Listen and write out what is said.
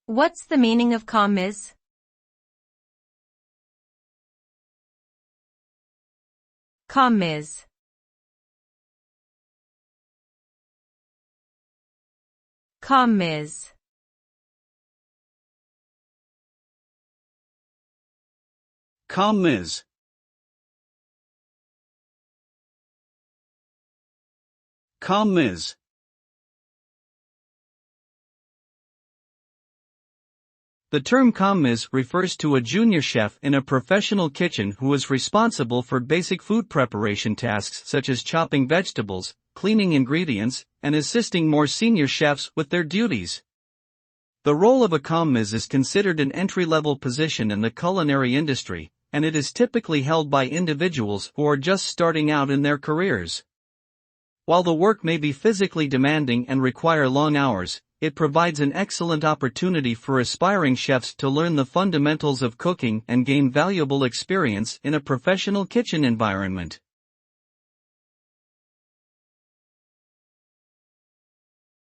What's the meaning of commis? Commis. Commis. Commis. Commis. The term commis refers to a junior chef in a professional kitchen who is responsible for basic food preparation tasks such as chopping vegetables, cleaning ingredients, and assisting more senior chefs with their duties. The role of a commis is considered an entry-level position in the culinary industry, and it is typically held by individuals who are just starting out in their careers. While the work may be physically demanding and require long hours, it provides an excellent opportunity for aspiring chefs to learn the fundamentals of cooking and gain valuable experience in a professional kitchen environment.